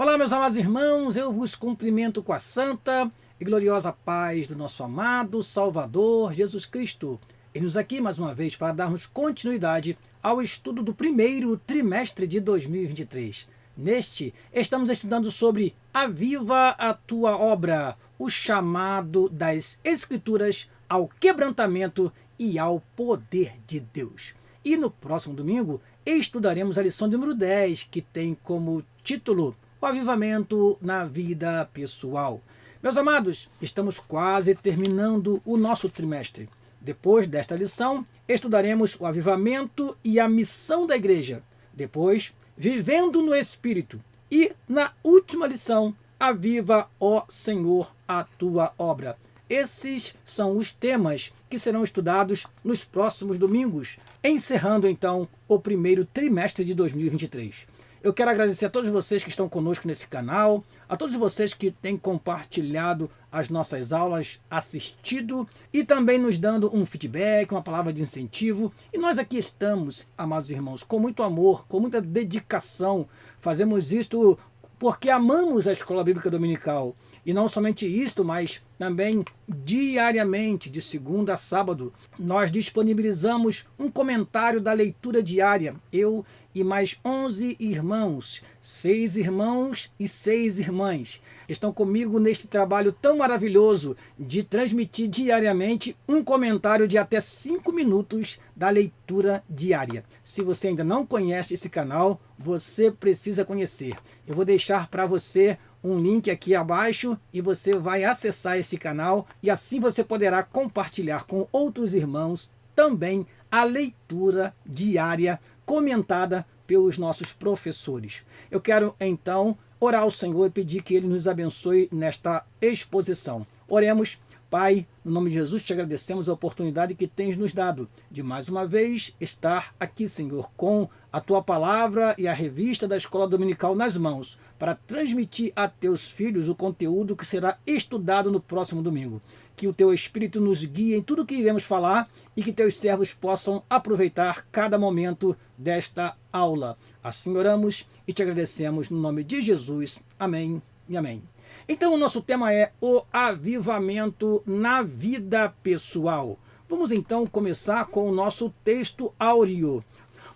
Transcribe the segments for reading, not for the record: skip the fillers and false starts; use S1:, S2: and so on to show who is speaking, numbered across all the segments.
S1: Olá, meus amados irmãos, eu vos cumprimento com a santa e gloriosa paz do nosso amado Salvador Jesus Cristo. Eis-nos aqui mais uma vez para darmos continuidade ao estudo do primeiro trimestre de 2023. Neste, estamos estudando sobre Aviva a Tua Obra, o chamado das Escrituras ao quebrantamento e ao poder de Deus. E no próximo domingo, estudaremos a lição número 10, que tem como título o avivamento na vida pessoal. Meus amados, estamos quase terminando o nosso trimestre. Depois desta lição, estudaremos o avivamento e a missão da igreja. Depois, vivendo no Espírito. E, na última lição, aviva, ó Senhor, a tua obra. Esses são os temas que serão estudados nos próximos domingos, encerrando então o primeiro trimestre de 2023. Eu quero agradecer a todos vocês que estão conosco nesse canal, a todos vocês que têm compartilhado as nossas aulas, assistido e também nos dando um feedback, uma palavra de incentivo. E nós aqui estamos, amados irmãos, com muito amor, com muita dedicação. Fazemos isto porque amamos a Escola Bíblica Dominical. E não somente isto, mas também diariamente, de segunda a sábado, nós disponibilizamos um comentário da leitura diária. Eu e mais 11 irmãos, 6 irmãos e 6 irmãs estão comigo neste trabalho tão maravilhoso de transmitir diariamente um comentário de até 5 minutos da leitura diária. Se você ainda não conhece esse canal, você precisa conhecer. Eu vou deixar para você um link aqui abaixo e você vai acessar esse canal e assim você poderá compartilhar com outros irmãos também a leitura diária comentada pelos nossos professores. Eu quero então orar ao Senhor e pedir que Ele nos abençoe nesta exposição. Oremos. Pai, no nome de Jesus, te agradecemos a oportunidade que tens nos dado de mais uma vez estar aqui, Senhor, com a tua palavra e a revista da Escola Dominical nas mãos, para transmitir a teus filhos o conteúdo que será estudado no próximo domingo. Que o teu Espírito nos guie em tudo que iremos falar e que teus servos possam aproveitar cada momento desta aula. Assim oramos e te agradecemos no nome de Jesus. Amém e amém. Então o nosso tema é o avivamento na vida pessoal. Vamos então começar com o nosso texto áureo.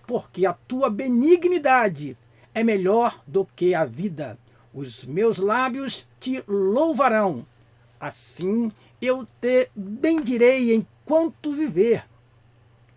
S1: Porque a tua benignidade é melhor do que a vida. Os meus lábios te louvarão. Assim eu te bendirei enquanto viver.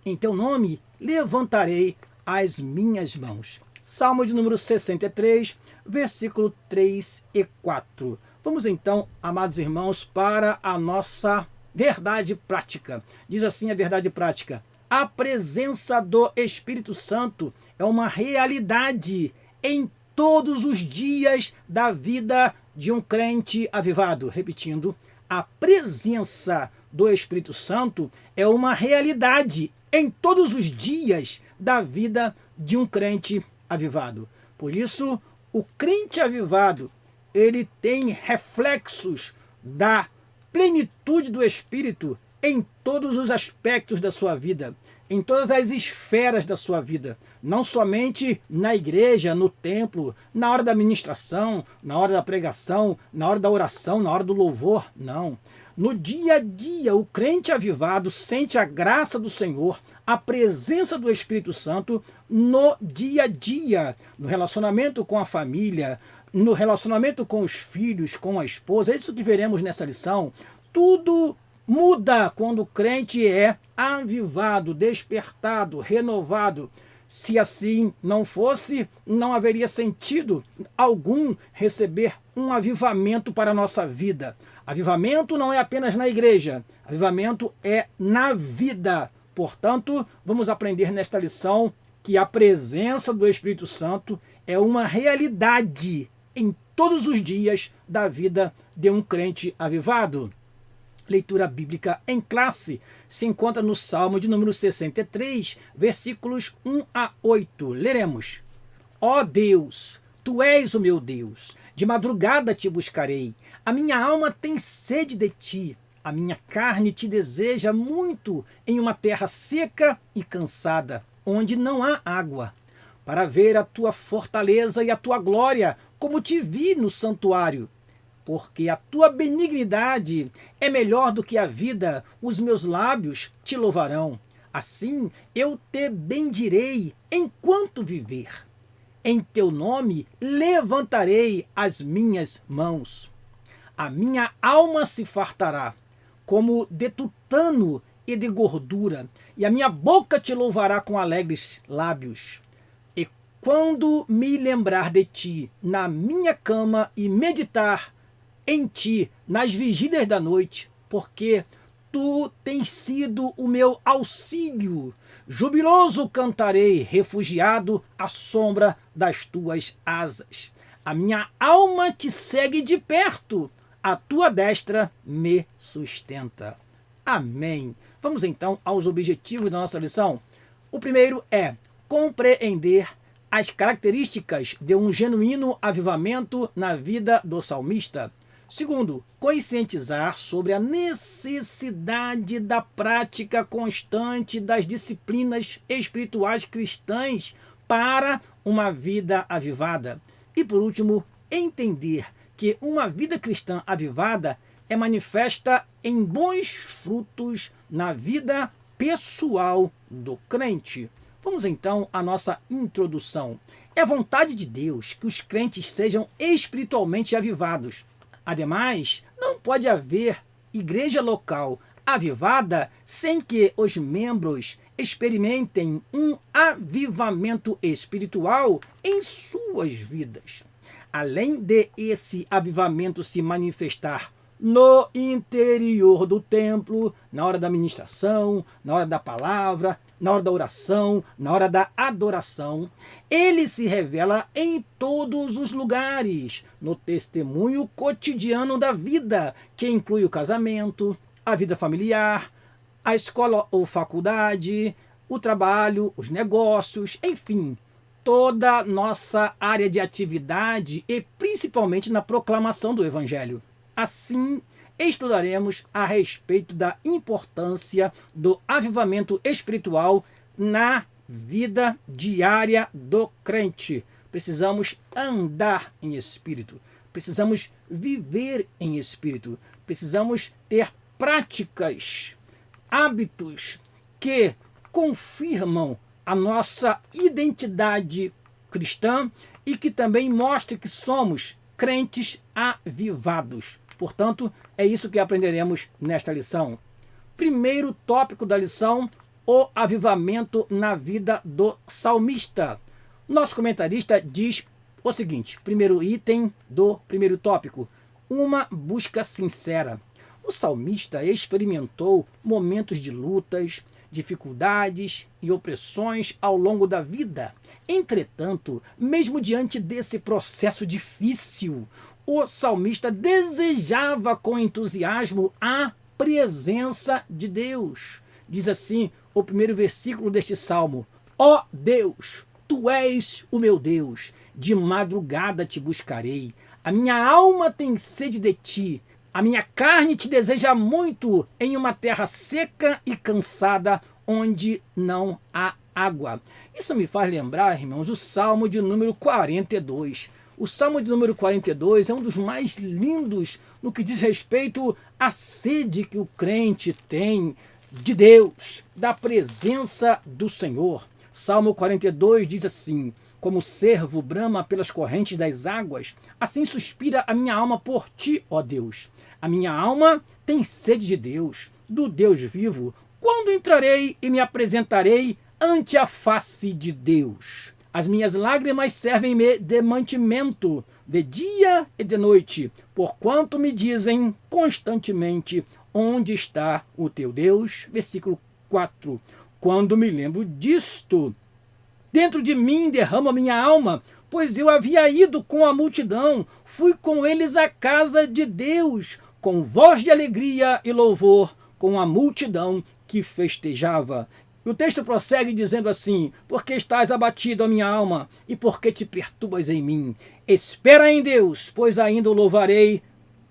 S1: Em teu nome levantarei as minhas mãos. Salmo de número 63, versículo 3 e 4. Vamos então, amados irmãos, para a nossa verdade prática. Diz assim a verdade prática: a presença do Espírito Santo é uma realidade em todos os dias da vida de um crente avivado. Repetindo, a presença do Espírito Santo é uma realidade em todos os dias da vida de um crente avivado. Por isso, o crente avivado, ele tem reflexos da plenitude do Espírito em todos os aspectos da sua vida, em todas as esferas da sua vida, não somente na igreja, no templo, na hora da ministração, na hora da pregação, na hora da oração, na hora do louvor, não. No dia a dia, o crente avivado sente a graça do Senhor, a presença do Espírito Santo no dia a dia, no relacionamento com a família, no relacionamento com os filhos, com a esposa. É isso que veremos nessa lição. Tudo muda quando o crente é avivado, despertado, renovado. Se assim não fosse, não haveria sentido algum receber um avivamento para a nossa vida. Avivamento não é apenas na igreja, avivamento é na vida. Portanto, vamos aprender nesta lição que a presença do Espírito Santo é uma realidade em todos os dias da vida de um crente avivado. Leitura bíblica em classe se encontra no Salmo de número 63, versículos 1 a 8. Leremos: Ó Deus, tu és o meu Deus, de madrugada te buscarei. A minha alma tem sede de ti, a minha carne te deseja muito em uma terra seca e cansada, onde não há água. para ver a tua fortaleza e a tua glória, como te vi no santuário. Porque a tua benignidade é melhor do que a vida, os meus lábios te louvarão. Assim eu te bendirei enquanto viver. Em teu nome levantarei as minhas mãos. A minha alma se fartará, como de tutano e de gordura, e a minha boca te louvará com alegres lábios. E quando me lembrar de ti na minha cama e meditar em ti nas vigílias da noite, porque tu tens sido o meu auxílio. Jubiloso cantarei, refugiado à sombra das tuas asas. A minha alma te segue de perto, a tua destra me sustenta. Amém. Vamos então aos objetivos da nossa lição. O primeiro é compreender as características de um genuíno avivamento na vida do salmista. Segundo, conscientizar sobre a necessidade da prática constante das disciplinas espirituais cristãs para uma vida avivada. E por último, entender que uma vida cristã avivada é manifesta em bons frutos na vida pessoal do crente. Vamos então à nossa introdução. É vontade de Deus que os crentes sejam espiritualmente avivados. Ademais, não pode haver igreja local avivada sem que os membros experimentem um avivamento espiritual em suas vidas. Além de esse avivamento se manifestar no interior do templo, na hora da ministração, na hora da palavra, na hora da oração, na hora da adoração, ele se revela em todos os lugares, no testemunho cotidiano da vida, que inclui o casamento, a vida familiar, a escola ou faculdade, o trabalho, os negócios, enfim, toda nossa área de atividade e principalmente na proclamação do Evangelho. Assim, estudaremos a respeito da importância do avivamento espiritual na vida diária do crente. Precisamos andar em espírito, precisamos viver em espírito, precisamos ter práticas, hábitos que confirmam a nossa identidade cristã e que também mostrem que somos crentes avivados. Portanto, é isso que aprenderemos nesta lição. Primeiro tópico da lição, o avivamento na vida do salmista. Nosso comentarista diz o seguinte, primeiro item do primeiro tópico, uma busca sincera. O salmista experimentou momentos de lutas, dificuldades e opressões ao longo da vida. Entretanto, mesmo diante desse processo difícil, o salmista desejava com entusiasmo a presença de Deus. Diz assim o primeiro versículo deste salmo: Ó Deus, tu és o meu Deus, de madrugada te buscarei. A minha alma tem sede de ti, a minha carne te deseja muito em uma terra seca e cansada, onde não há água. Isso me faz lembrar, irmãos, o Salmo de número 42. O Salmo de número 42 é um dos mais lindos no que diz respeito à sede que o crente tem de Deus, da presença do Senhor. Salmo 42 diz assim: como o cervo brama pelas correntes das águas, assim suspira a minha alma por ti, ó Deus. A minha alma tem sede de Deus, do Deus vivo. Quando entrarei e me apresentarei ante a face de Deus? As minhas lágrimas servem-me de mantimento, de dia e de noite, porquanto me dizem constantemente: onde está o teu Deus? Versículo 4. Quando me lembro disto, dentro de mim derrama minha alma, pois eu havia ido com a multidão, fui com eles à casa de Deus, com voz de alegria e louvor, com a multidão que festejava. O texto prossegue dizendo assim: porque estás abatido, a minha alma, e porque te perturbas em mim? Espera em Deus, pois ainda o louvarei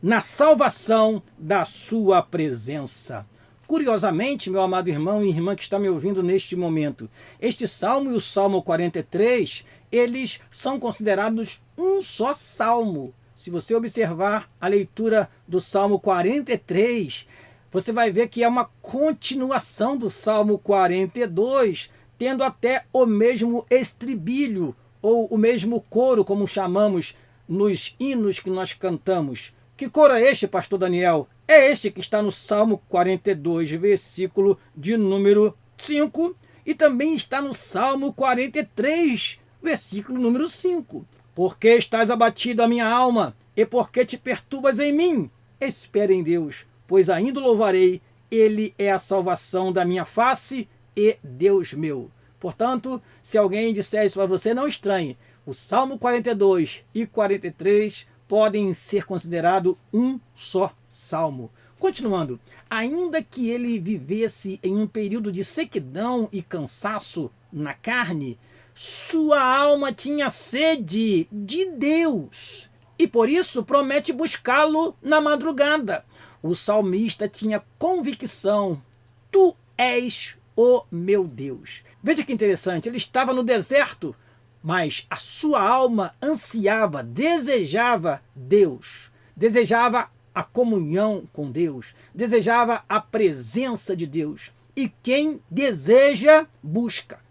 S1: na salvação da sua presença. Curiosamente, meu amado irmão e irmã que está me ouvindo neste momento, este salmo e o Salmo 43, eles são considerados um só salmo. Se você observar a leitura do Salmo 43, você vai ver que é uma continuação do Salmo 42, tendo até o mesmo estribilho, ou o mesmo coro, como chamamos nos hinos que nós cantamos. Que coro é este, pastor Daniel? É este que está no Salmo 42, versículo de número 5, e também está no Salmo 43, versículo número 5. Porque estás abatido a minha alma, e porque te perturbas em mim? Espere em Deus, pois ainda o louvarei, ele é a salvação da minha face e Deus meu. Portanto, se alguém disser isso para você, não estranhe. O Salmo 42 e 43 podem ser considerados um só salmo. Continuando, ainda que ele vivesse em um período de sequidão e cansaço na carne, sua alma tinha sede de Deus e por isso promete buscá-lo na madrugada. O salmista tinha convicção: tu és o meu Deus. Veja que interessante, ele estava no deserto, mas a sua alma ansiava, desejava Deus, desejava a comunhão com Deus, desejava a presença de Deus. E quem deseja, busca.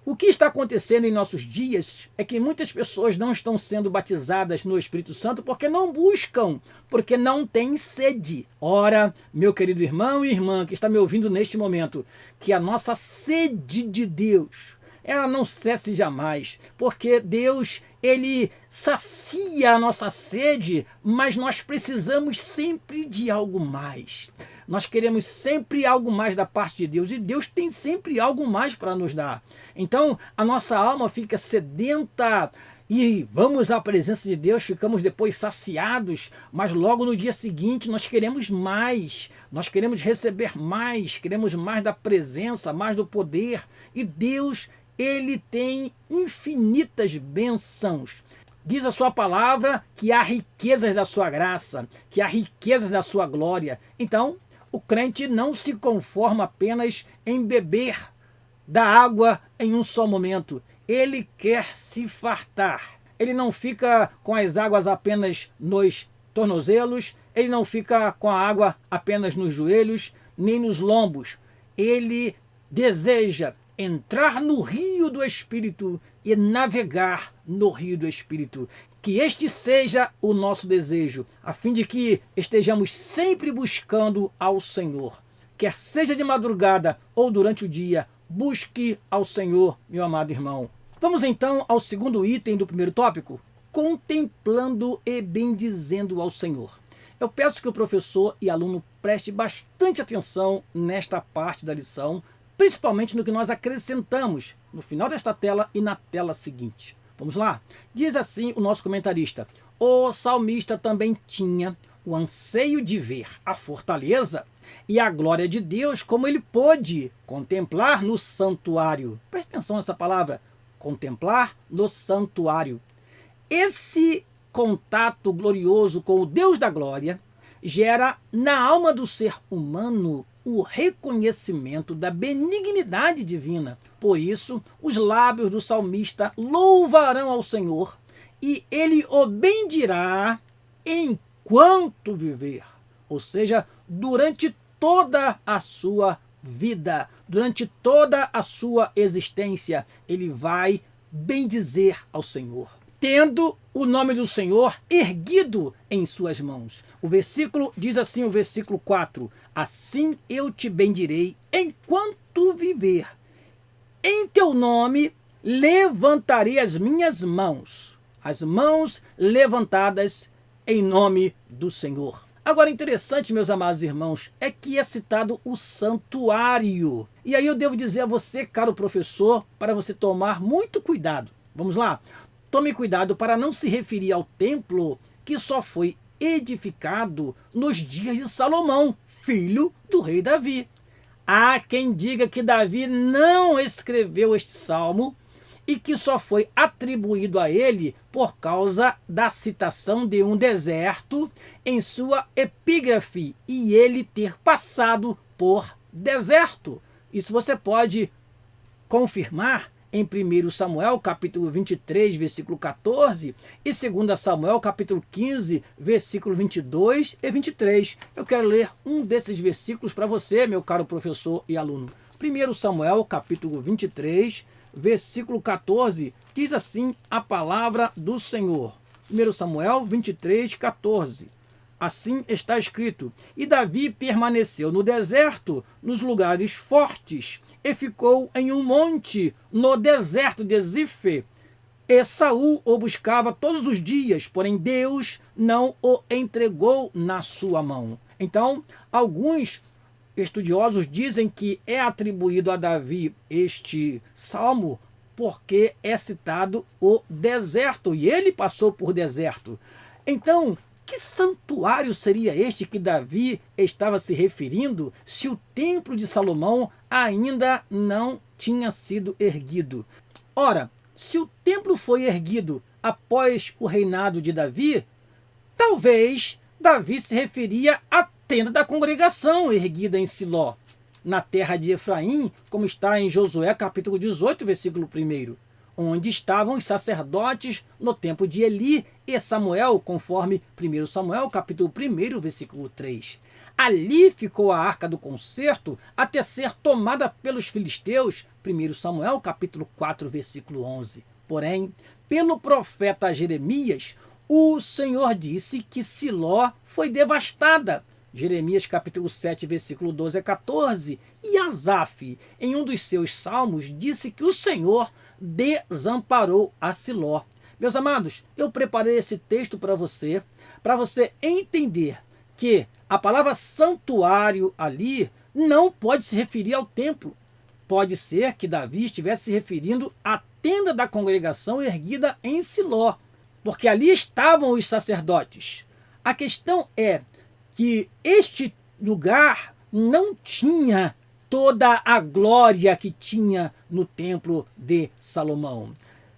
S1: O que está acontecendo em nossos dias é que muitas pessoas não estão sendo batizadas no Espírito Santo porque não buscam, porque não têm sede. Ora, meu querido irmão e irmã que está me ouvindo neste momento, que a nossa sede de Deus, ela não cesse jamais, porque Deus, ele sacia a nossa sede, mas nós precisamos sempre de algo mais. Nós queremos sempre algo mais da parte de Deus, e Deus tem sempre algo mais para nos dar. Então, a nossa alma fica sedenta e vamos à presença de Deus, ficamos depois saciados, mas logo no dia seguinte nós queremos mais, nós queremos receber mais, queremos mais da presença, mais do poder, e Deus, ele tem infinitas bênçãos. Diz a sua palavra que há riquezas da sua graça, que há riquezas da sua glória. Então, o crente não se conforma apenas em beber da água em um só momento. Ele quer se fartar. Ele não fica com as águas apenas nos tornozelos, ele não fica com a água apenas nos joelhos, nem nos lombos. Ele deseja entrar no rio do Espírito e navegar no rio do Espírito. Que este seja o nosso desejo, a fim de que estejamos sempre buscando ao Senhor. Quer seja de madrugada ou durante o dia, busque ao Senhor, meu amado irmão. Vamos então ao segundo item do primeiro tópico: contemplando e bendizendo ao Senhor. Eu peço que o professor e aluno preste bastante atenção nesta parte da lição, principalmente no que nós acrescentamos no final desta tela e na tela seguinte. Vamos lá? Diz assim o nosso comentarista: o salmista também tinha o anseio de ver a fortaleza e a glória de Deus, como ele pôde contemplar no santuário. Preste atenção nessa palavra: contemplar no santuário. Esse contato glorioso com o Deus da glória gera na alma do ser humano o reconhecimento da benignidade divina. Por isso, os lábios do salmista louvarão ao Senhor e ele o bendirá enquanto viver. Ou seja, durante toda a sua vida, durante toda a sua existência, ele vai bendizer ao Senhor, tendo o nome do Senhor erguido em suas mãos. O versículo diz assim, o versículo 4: assim eu te bendirei enquanto viver. Em teu nome levantarei as minhas mãos, as mãos levantadas em nome do Senhor. Agora, interessante, meus amados irmãos, é que é citado o santuário. E aí eu devo dizer a você, caro professor, para você tomar muito cuidado. Vamos lá? Tome cuidado para não se referir ao templo que só foi edificado nos dias de Salomão, filho do rei Davi. Há quem diga que Davi não escreveu este salmo e que só foi atribuído a ele por causa da citação de um deserto em sua epígrafe e ele ter passado por deserto. Isso você pode confirmar em 1 Samuel, capítulo 23, versículo 14, e 2 Samuel, capítulo 15, versículo 22 e 23. Eu quero ler um desses versículos para você, meu caro professor e aluno. 1 Samuel, capítulo 23, versículo 14, diz assim a palavra do Senhor. 1 Samuel 23, 14. Assim está escrito: E Davi permaneceu no deserto, nos lugares fortes, e ficou em um monte, no deserto de Zife. E Saul o buscava todos os dias, porém Deus não o entregou na sua mão. Então, alguns estudiosos dizem que é atribuído a Davi este salmo porque é citado o deserto, e ele passou por deserto. Então, que santuário seria este que Davi estava se referindo se o templo de Salomão ainda não tinha sido erguido? Ora, se o templo foi erguido após o reinado de Davi, talvez Davi se referia à tenda da congregação erguida em Siló, na terra de Efraim, como está em Josué capítulo 18, versículo 1, onde estavam os sacerdotes no tempo de Eli e Samuel, conforme 1 Samuel capítulo 1, versículo 3. Ali ficou a arca do concerto até ser tomada pelos filisteus, 1 Samuel capítulo 4, versículo 11. Porém, pelo profeta Jeremias, o Senhor disse que Siló foi devastada, Jeremias capítulo 7, versículo 12 a 14, e Asaf, em um dos seus salmos, disse que o Senhor desamparou a Siló. Meus amados, eu preparei esse texto para você entender que a palavra santuário ali não pode se referir ao templo. Pode ser que Davi estivesse se referindo à tenda da congregação erguida em Siló, porque ali estavam os sacerdotes. A questão é que este lugar não tinha toda a glória que tinha no templo de Salomão.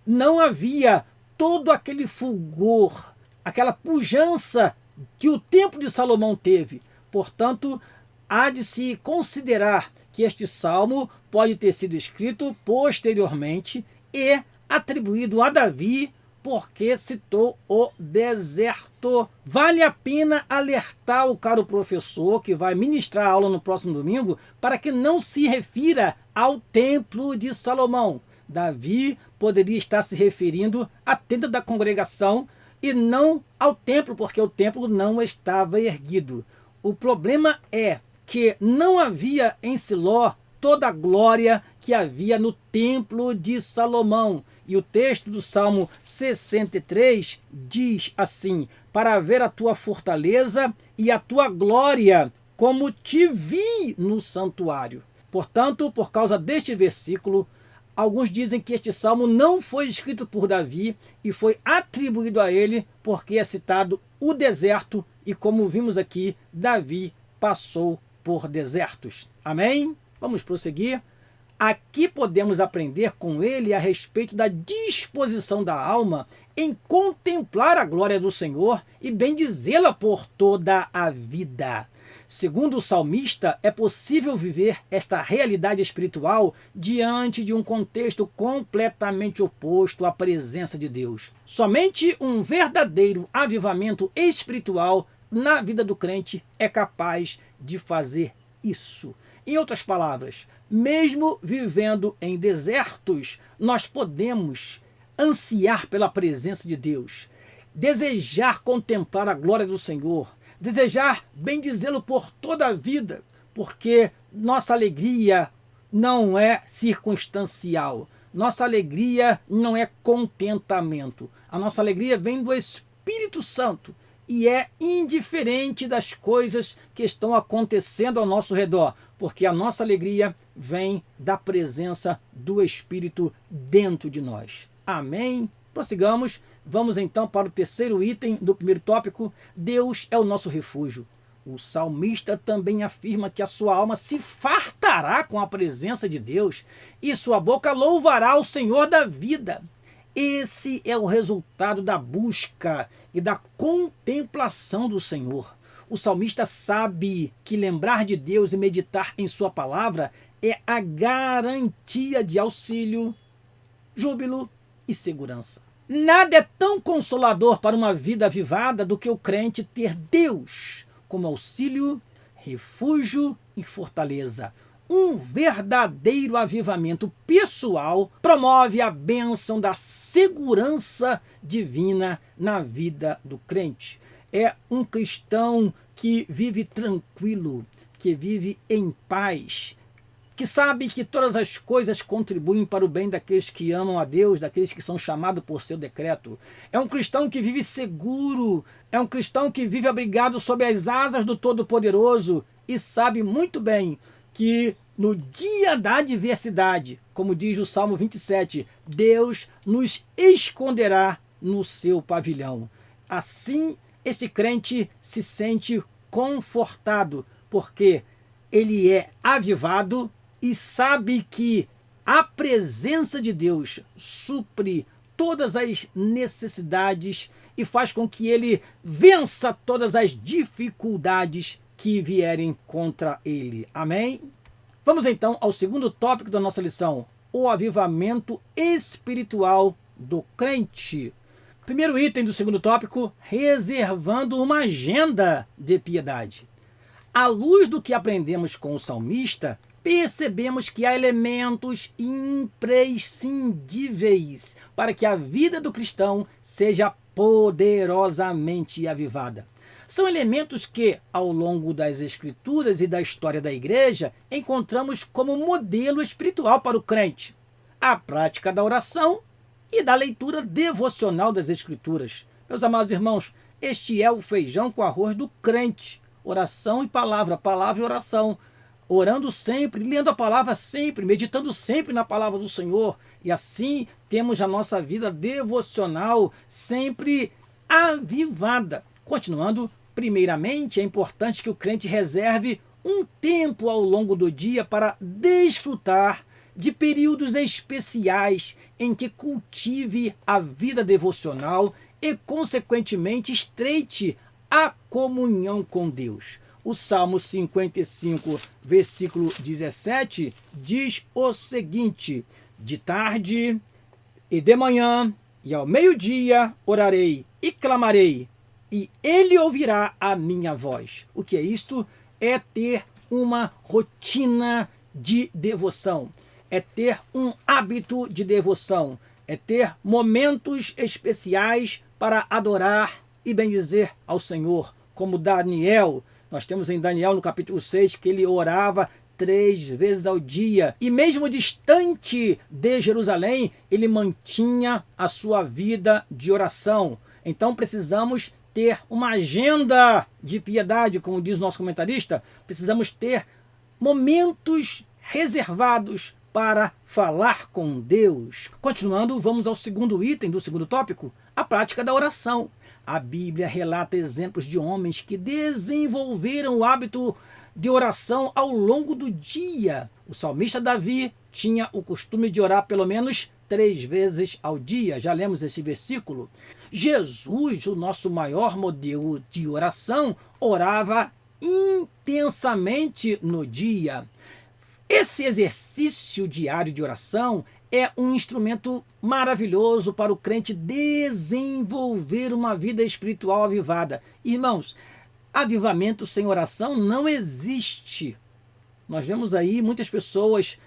S1: Não havia todo aquele fulgor, aquela pujança que o templo de Salomão teve. Portanto, há de se considerar que este salmo pode ter sido escrito posteriormente e atribuído a Davi, porque citou o deserto. Vale a pena alertar o caro professor que vai ministrar a aula no próximo domingo para que não se refira ao templo de Salomão. Davi poderia estar se referindo à tenda da congregação e não ao templo, porque o templo não estava erguido. O problema é que não havia em Siló toda a glória que havia no templo de Salomão. E o texto do Salmo 63 diz assim: para ver a tua fortaleza e a tua glória, como te vi no santuário. Portanto, por causa deste versículo, alguns dizem que este salmo não foi escrito por Davi e foi atribuído a ele porque é citado o deserto e, como vimos aqui, Davi passou por desertos. Amém? Vamos prosseguir. Aqui podemos aprender com ele a respeito da disposição da alma em contemplar a glória do Senhor e bendizê-la por toda a vida. Segundo o salmista, é possível viver esta realidade espiritual diante de um contexto completamente oposto à presença de Deus. Somente um verdadeiro avivamento espiritual na vida do crente é capaz de fazer isso. Em outras palavras, mesmo vivendo em desertos, nós podemos ansiar pela presença de Deus, desejar contemplar a glória do Senhor, desejar bendizê-lo por toda a vida, porque nossa alegria não é circunstancial, nossa alegria não é contentamento, a nossa alegria vem do Espírito Santo e é indiferente das coisas que estão acontecendo ao nosso redor, porque a nossa alegria vem da presença do Espírito dentro de nós. Amém? Prossigamos. Vamos então para o terceiro item do primeiro tópico. Deus é o nosso refúgio. O salmista também afirma que a sua alma se fartará com a presença de Deus e sua boca louvará o Senhor da vida. Esse é o resultado da busca e da contemplação do Senhor. O salmista sabe que lembrar de Deus e meditar em sua palavra é a garantia de auxílio, júbilo e segurança. Nada é tão consolador para uma vida avivada do que o crente ter Deus como auxílio, refúgio e fortaleza. Um verdadeiro avivamento pessoal promove a bênção da segurança divina na vida do crente. É um cristão que vive tranquilo, que vive em paz, que sabe que todas as coisas contribuem para o bem daqueles que amam a Deus, daqueles que são chamados por seu decreto. É um cristão que vive seguro, é um cristão que vive abrigado sob as asas do Todo-Poderoso e sabe muito bem que no dia da adversidade, como diz o Salmo 27, Deus nos esconderá no seu pavilhão. Assim, este crente se sente confortado, porque ele é avivado e sabe que a presença de Deus supre todas as necessidades e faz com que ele vença todas as dificuldades que vierem contra ele. Amém? Vamos então ao segundo tópico da nossa lição, o avivamento espiritual do crente. Primeiro item do segundo tópico, reservando uma agenda de piedade. À luz do que aprendemos com o salmista, percebemos que há elementos imprescindíveis para que a vida do cristão seja poderosamente avivada. São elementos que, ao longo das Escrituras e da história da Igreja, encontramos como modelo espiritual para o crente: a prática da oração e da leitura devocional das Escrituras. Meus amados irmãos, este é o feijão com arroz do crente. Oração e palavra, palavra e oração. Orando sempre, lendo a palavra sempre, meditando sempre na palavra do Senhor. E assim temos a nossa vida devocional sempre avivada. Continuando, primeiramente é importante que o crente reserve um tempo ao longo do dia para desfrutar de períodos especiais em que cultive a vida devocional e, consequentemente, estreite a comunhão com Deus. O Salmo 55, versículo 17, diz o seguinte: de tarde e de manhã e ao meio-dia orarei e clamarei, e ele ouvirá a minha voz. O que é isto? É ter uma rotina de devoção, é ter um hábito de devoção, é ter momentos especiais para adorar e bendizer ao Senhor, como Daniel. Nós temos em Daniel, no capítulo 6, que ele orava 3 vezes ao dia. E mesmo distante de Jerusalém, ele mantinha a sua vida de oração. Então precisamos ter uma agenda de piedade, como diz o nosso comentarista. Precisamos ter momentos reservados para falar com Deus. Continuando, vamos ao segundo item do segundo tópico, a prática da oração. A Bíblia relata exemplos de homens que desenvolveram o hábito de oração ao longo do dia. O salmista Davi tinha o costume de orar pelo menos 3 vezes ao dia. Já lemos esse versículo. Jesus, o nosso maior modelo de oração, orava intensamente no dia. Esse exercício diário de oração é um instrumento maravilhoso para o crente desenvolver uma vida espiritual avivada. Irmãos, avivamento sem oração não existe. Nós vemos aí muitas pessoas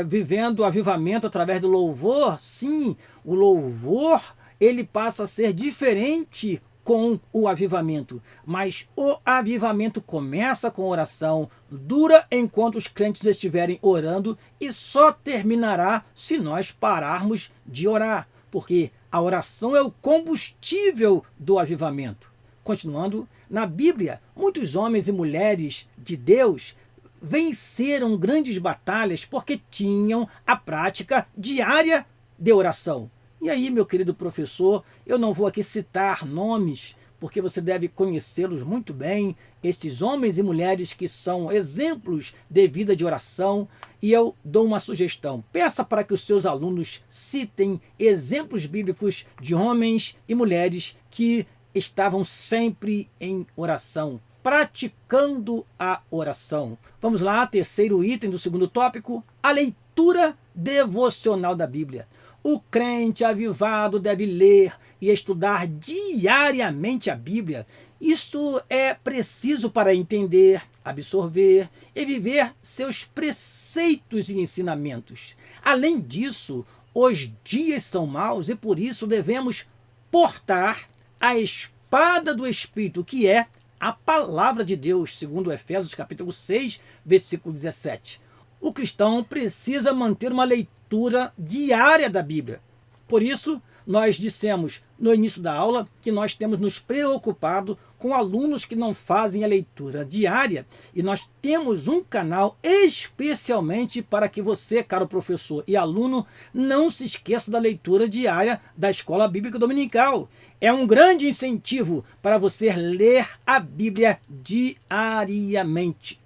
S1: vivendo o avivamento através do louvor. Sim, o louvor ele passa a ser diferente com o avivamento, mas o avivamento começa com oração, dura enquanto os crentes estiverem orando e só terminará se nós pararmos de orar, porque a oração é o combustível do avivamento. Continuando, na Bíblia, muitos homens e mulheres de Deus venceram grandes batalhas porque tinham a prática diária de oração. E aí, meu querido professor, eu não vou aqui citar nomes, porque você deve conhecê-los muito bem, estes homens e mulheres que são exemplos de vida de oração, e eu dou uma sugestão. Peça para que os seus alunos citem exemplos bíblicos de homens e mulheres que estavam sempre em oração, praticando a oração. Vamos lá, terceiro item do segundo tópico, a leitura devocional da Bíblia. O crente avivado deve ler e estudar diariamente a Bíblia. Isto é preciso para entender, absorver e viver seus preceitos e ensinamentos. Além disso, os dias são maus e por isso devemos portar a espada do Espírito, que é a palavra de Deus, segundo Efésios capítulo 6, versículo 17. O cristão precisa manter uma leitura diária da Bíblia. Por isso, nós dissemos no início da aula que nós temos nos preocupado com alunos que não fazem a leitura diária e nós temos um canal especialmente para que você, caro professor e aluno, não se esqueça da leitura diária da Escola Bíblica Dominical. É um grande incentivo para você ler a Bíblia diariamente.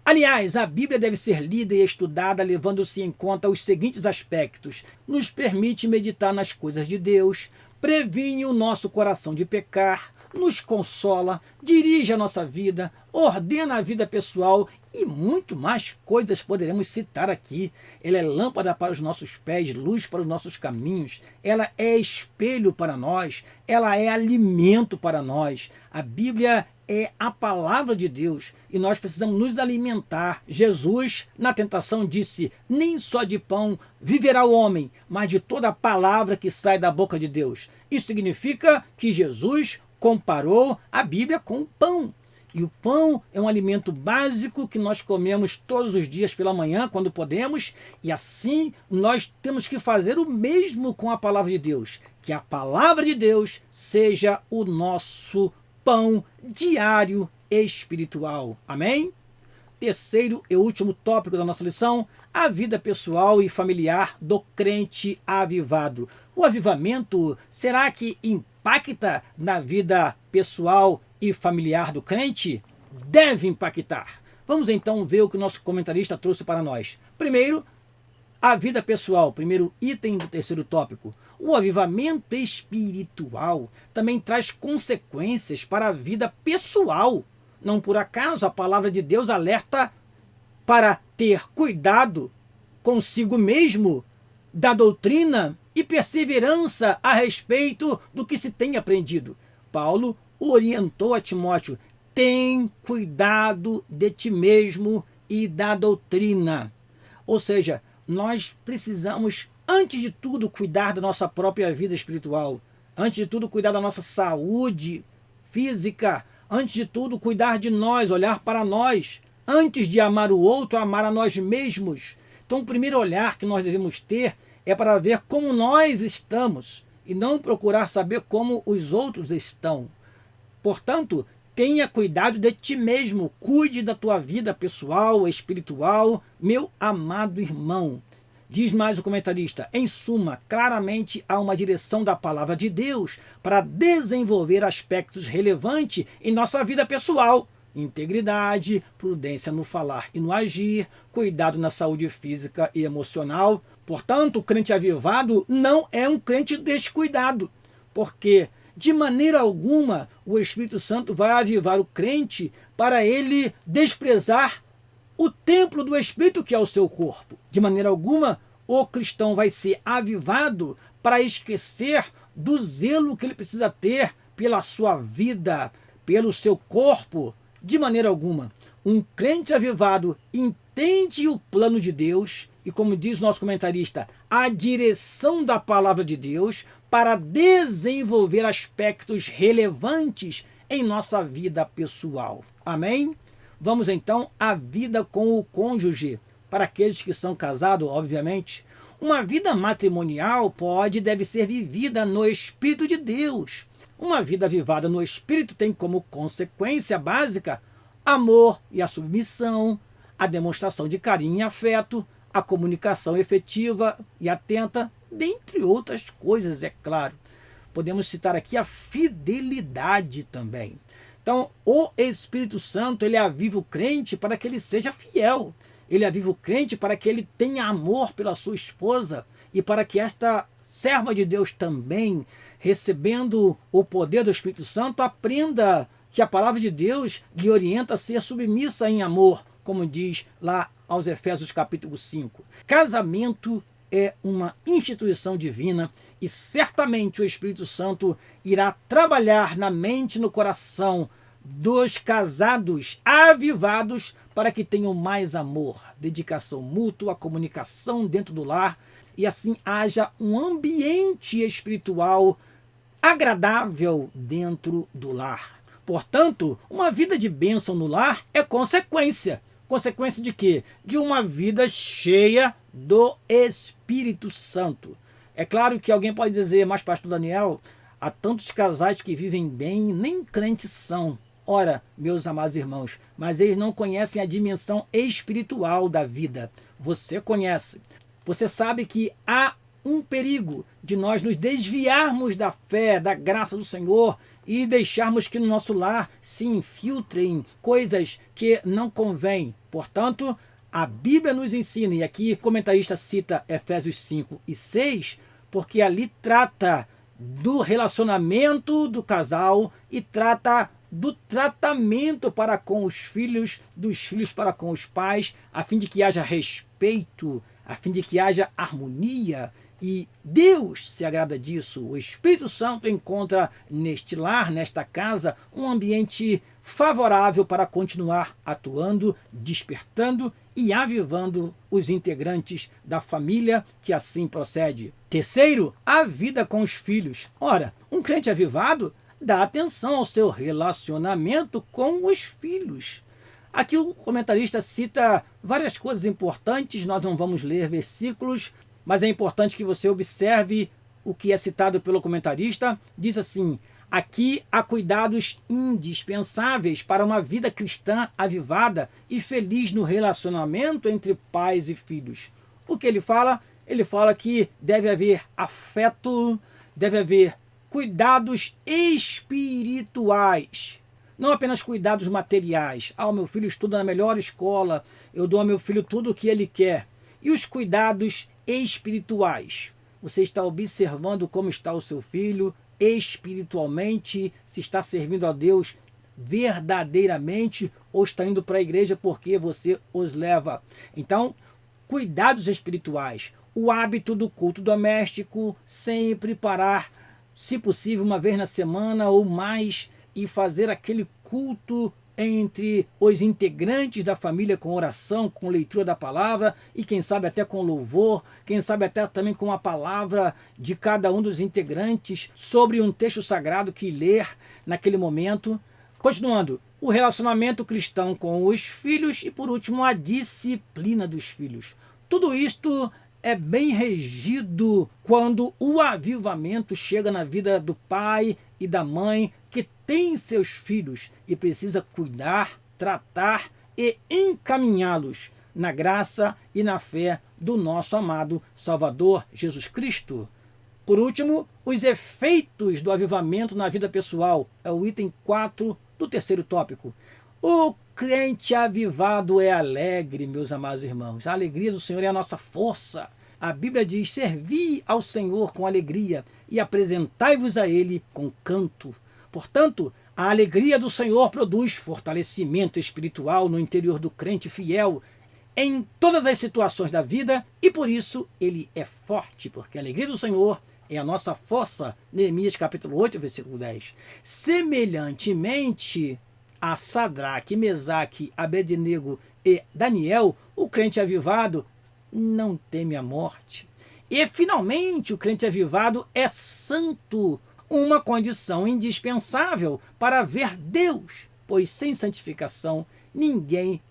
S1: Aliás, a Bíblia deve ser lida e estudada levando-se em conta os seguintes aspectos. Nos permite meditar nas coisas de Deus, previne o nosso coração de pecar, nos consola, dirige a nossa vida, ordena a vida pessoal e muito mais coisas poderemos citar aqui. Ela é lâmpada para os nossos pés, luz para os nossos caminhos, ela é espelho para nós, ela é alimento para nós. A Bíblia é a palavra de Deus e nós precisamos nos alimentar. Jesus, na tentação, disse: nem só de pão viverá o homem, mas de toda a palavra que sai da boca de Deus. Isso significa que Jesus comparou a Bíblia com o pão. E o pão é um alimento básico que nós comemos todos os dias pela manhã, quando podemos, e assim nós temos que fazer o mesmo com a palavra de Deus. Que a palavra de Deus seja o nosso pão diário espiritual. Amém? Terceiro e último tópico da nossa lição: a vida pessoal e familiar do crente avivado. O avivamento, será que impacta na vida pessoal e familiar do crente? Deve impactar. Vamos então ver o que o nosso comentarista trouxe para nós. Primeiro, a vida pessoal, primeiro item do terceiro tópico. O avivamento espiritual também traz consequências para a vida pessoal. Não por acaso a palavra de Deus alerta para ter cuidado consigo mesmo da doutrina e perseverança a respeito do que se tem aprendido. Paulo orientou a Timóteo: tem cuidado de ti mesmo e da doutrina. Ou seja, nós precisamos, antes de tudo, cuidar da nossa própria vida espiritual. Antes de tudo, cuidar da nossa saúde física. Antes de tudo, cuidar de nós, olhar para nós. Antes de amar o outro, amar a nós mesmos. Então, o primeiro olhar que nós devemos ter é para ver como nós estamos e não procurar saber como os outros estão. Portanto, tenha cuidado de ti mesmo, cuide da tua vida pessoal, espiritual, meu amado irmão. Diz mais o comentarista: em suma, claramente há uma direção da palavra de Deus para desenvolver aspectos relevantes em nossa vida pessoal. Integridade, prudência no falar e no agir, cuidado na saúde física e emocional. Portanto, o crente avivado não é um crente descuidado, porque de maneira alguma o Espírito Santo vai avivar o crente para ele desprezar o templo do Espírito, que é o seu corpo. De maneira alguma o cristão vai ser avivado para esquecer do zelo que ele precisa ter pela sua vida, pelo seu corpo. De maneira alguma. Um crente avivado entende o plano de Deus e, como diz nosso comentarista, a direção da palavra de Deus para desenvolver aspectos relevantes em nossa vida pessoal. Amém? Vamos então à vida com o cônjuge. Para aqueles que são casados, obviamente, uma vida matrimonial pode e deve ser vivida no Espírito de Deus. Uma vida avivada no Espírito tem como consequência básica amor e a submissão, a demonstração de carinho e afeto, a comunicação efetiva e atenta, dentre outras coisas, é claro. Podemos citar aqui a fidelidade também. Então, o Espírito Santo, ele aviva o crente para que ele seja fiel. Ele aviva o crente para que ele tenha amor pela sua esposa e para que esta serva de Deus também, recebendo o poder do Espírito Santo, aprenda que a palavra de Deus lhe orienta a ser submissa em amor, como diz lá aos Efésios capítulo 5. Casamento é uma instituição divina e certamente o Espírito Santo irá trabalhar na mente e no coração dos casados avivados para que tenham mais amor, dedicação mútua, comunicação dentro do lar e assim haja um ambiente espiritual agradável dentro do lar. Portanto, uma vida de bênção no lar é consequência. Consequência de quê? De uma vida cheia do Espírito Santo. É claro que alguém pode dizer, mas pastor Daniel, há tantos casais que vivem bem, nem crentes são. Ora, meus amados irmãos, mas eles não conhecem a dimensão espiritual da vida. Você conhece. Você sabe que há um perigo de nós nos desviarmos da fé, da graça do Senhor e deixarmos que no nosso lar se infiltrem coisas que não convêm. Portanto, a Bíblia nos ensina, e aqui o comentarista cita Efésios 5 e 6, porque ali trata do relacionamento do casal e trata do tratamento para com os filhos, dos filhos para com os pais, a fim de que haja respeito, a fim de que haja harmonia. E Deus se agrada disso. O Espírito Santo encontra neste lar, nesta casa, um ambiente favorável para continuar atuando, despertando e avivando os integrantes da família que assim procede. Terceiro, a vida com os filhos. Ora, um crente avivado dá atenção ao seu relacionamento com os filhos. Aqui o comentarista cita várias coisas importantes, nós não vamos ler versículos, mas é importante que você observe o que é citado pelo comentarista. Diz assim: aqui há cuidados indispensáveis para uma vida cristã avivada e feliz no relacionamento entre pais e filhos. O que ele fala? Ele fala que deve haver afeto, deve haver cuidados espirituais. Não apenas cuidados materiais. O meu filho estuda na melhor escola, eu dou ao meu filho tudo o que ele quer. E os cuidados espirituais. Você está observando como está o seu filho espiritualmente, se está servindo a Deus verdadeiramente ou está indo para a igreja porque você os leva. Então, cuidados espirituais. O hábito do culto doméstico, sempre parar, se possível, uma vez na semana ou mais, e fazer aquele culto entre os integrantes da família com oração, com leitura da palavra e quem sabe até com louvor, quem sabe até também com a palavra de cada um dos integrantes sobre um texto sagrado que ler naquele momento. Continuando, o relacionamento cristão com os filhos e, por último, a disciplina dos filhos. Tudo isto é bem regido quando o avivamento chega na vida do pai e da mãe que tem seus filhos e precisa cuidar, tratar e encaminhá-los na graça e na fé do nosso amado Salvador Jesus Cristo. Por último, os efeitos do avivamento na vida pessoal. É o item 4 do terceiro tópico. O crente avivado é alegre, meus amados irmãos. A alegria do Senhor é a nossa força. A Bíblia diz: servi ao Senhor com alegria e apresentai-vos a Ele com canto. Portanto, a alegria do Senhor produz fortalecimento espiritual no interior do crente fiel em todas as situações da vida e por isso ele é forte, porque a alegria do Senhor é a nossa força. Neemias capítulo 8, versículo 10. Semelhantemente a Sadraque, Mesaque, Abednego e Daniel, o crente avivado não teme a morte. E, finalmente, o crente avivado é santo, uma condição indispensável para ver Deus, pois sem santificação ninguém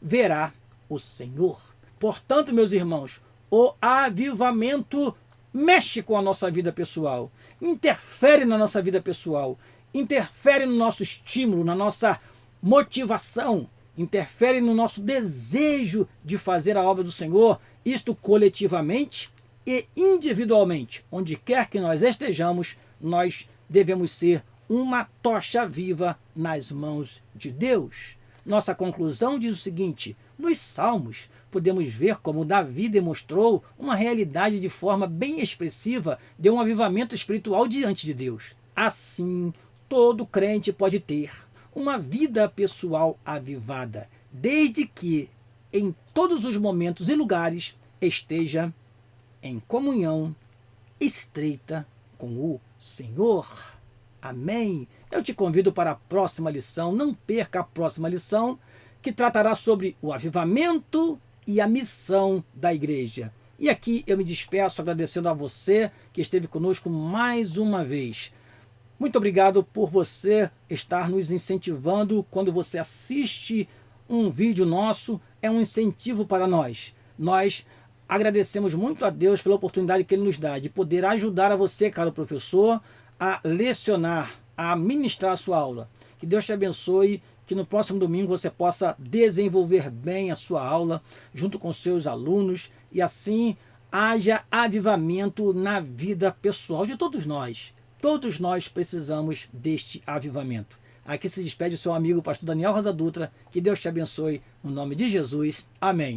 S1: verá o Senhor. Portanto, meus irmãos, o avivamento mexe com a nossa vida pessoal, interfere na nossa vida pessoal, interfere no nosso estímulo, na nossa motivação, interfere no nosso desejo de fazer a obra do Senhor, isto coletivamente e individualmente. Onde quer que nós estejamos, nós devemos ser uma tocha viva nas mãos de Deus. Nossa conclusão diz o seguinte: nos Salmos podemos ver como Davi demonstrou uma realidade de forma bem expressiva de um avivamento espiritual diante de Deus. Assim, todo crente pode ter uma vida pessoal avivada, desde que em todos os momentos e lugares esteja em comunhão estreita com o Senhor. Amém. Eu te convido para a próxima lição. Não perca a próxima lição, que tratará sobre o avivamento e a missão da igreja. E aqui eu me despeço agradecendo a você que esteve conosco mais uma vez. Muito obrigado por você estar nos incentivando. Quando você assiste um vídeo nosso, é um incentivo para nós. Nós agradecemos muito a Deus pela oportunidade que Ele nos dá de poder ajudar a você, caro professor, a lecionar, a ministrar a sua aula. Que Deus te abençoe, que no próximo domingo você possa desenvolver bem a sua aula junto com seus alunos e assim haja avivamento na vida pessoal de todos nós. Todos nós precisamos deste avivamento. Aqui se despede o seu amigo, pastor Daniel Rosa Dutra. Que Deus te abençoe, no nome de Jesus. Amém.